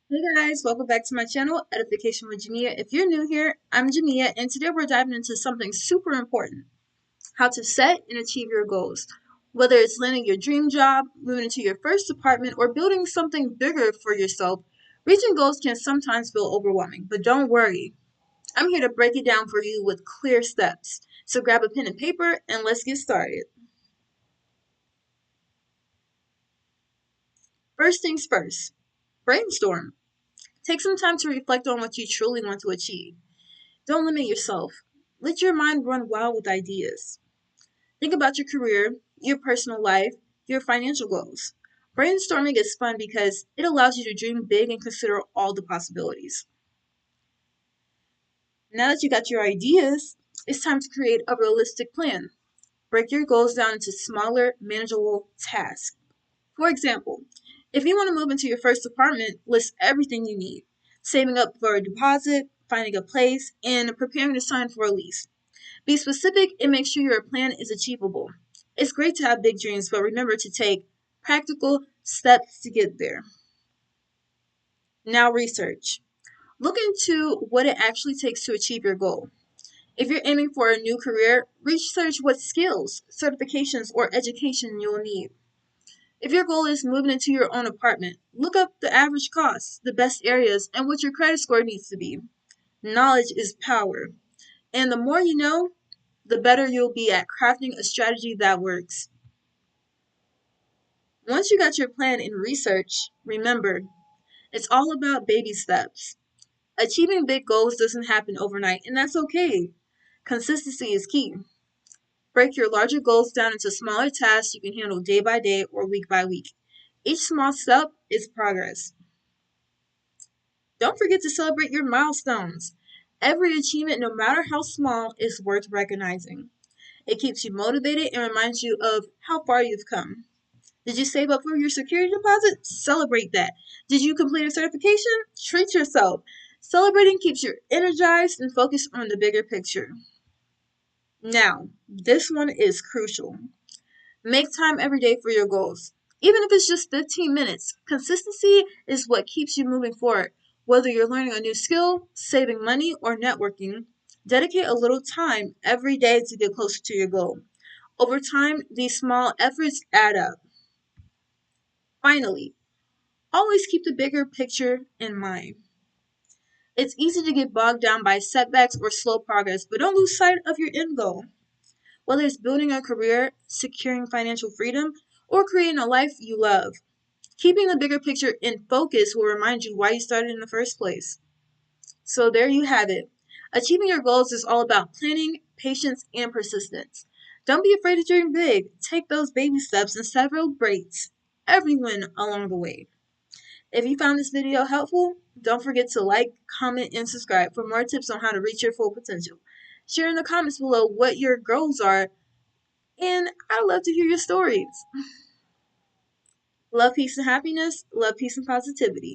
Hey guys, welcome back to my channel, Edification with Jamia. If you're new here, I'm Jamia, and today we're diving into something super important: how to set and achieve your goals. Whether it's landing your dream job, moving into your first apartment, or building something bigger for yourself, reaching goals can sometimes feel overwhelming, but don't worry. I'm here to break it down for you with clear steps. So grab a pen and paper and let's get started. First things first, brainstorm. Take some time to reflect on what you truly want to achieve. Don't limit yourself. Let your mind run wild with ideas. Think about your career, your personal life, your financial goals. Brainstorming is fun because it allows you to dream big and consider all the possibilities. Now that you got your ideas, it's time to create a realistic plan. Break your goals down into smaller, manageable tasks. For example, if you want to move into your first apartment, list everything you need: saving up for a deposit, finding a place, and preparing to sign for a lease. Be specific and make sure your plan is achievable. It's great to have big dreams, but remember to take practical steps to get there. Now, research. Look into what it actually takes to achieve your goal. If you're aiming for a new career, research what skills, certifications, or education you'll need. If your goal is moving into your own apartment, look up the average costs, the best areas, and what your credit score needs to be. Knowledge is power, and the more you know, the better you'll be at crafting a strategy that works. Once you got your plan in research, remember, it's all about baby steps. Achieving big goals doesn't happen overnight, and that's okay. Consistency is key. Break your larger goals down into smaller tasks you can handle day by day or week by week. Each small step is progress. Don't forget to celebrate your milestones. Every achievement, no matter how small, is worth recognizing. It keeps you motivated and reminds you of how far you've come. Did you save up for your security deposit? Celebrate that. Did you complete a certification? Treat yourself. Celebrating keeps you energized and focused on the bigger picture. Now, this one is crucial. Make time every day for your goals. Even if it's just 15 minutes, consistency is what keeps you moving forward. Whether you're learning a new skill, saving money, or networking, dedicate a little time every day to get closer to your goal. Over time, these small efforts add up. Finally, always keep the bigger picture in mind. It's easy to get bogged down by setbacks or slow progress, but don't lose sight of your end goal. Whether it's building a career, securing financial freedom, or creating a life you love, keeping the bigger picture in focus will remind you why you started in the first place. So there you have it. Achieving your goals is all about planning, patience, and persistence. Don't be afraid to dream big. Take those baby steps and celebrate every win along the way. If you found this video helpful, don't forget to like, comment, and subscribe for more tips on how to reach your full potential. Share in the comments below what your goals are, and I'd love to hear your stories. Love, peace, and happiness. Love, peace, and positivity.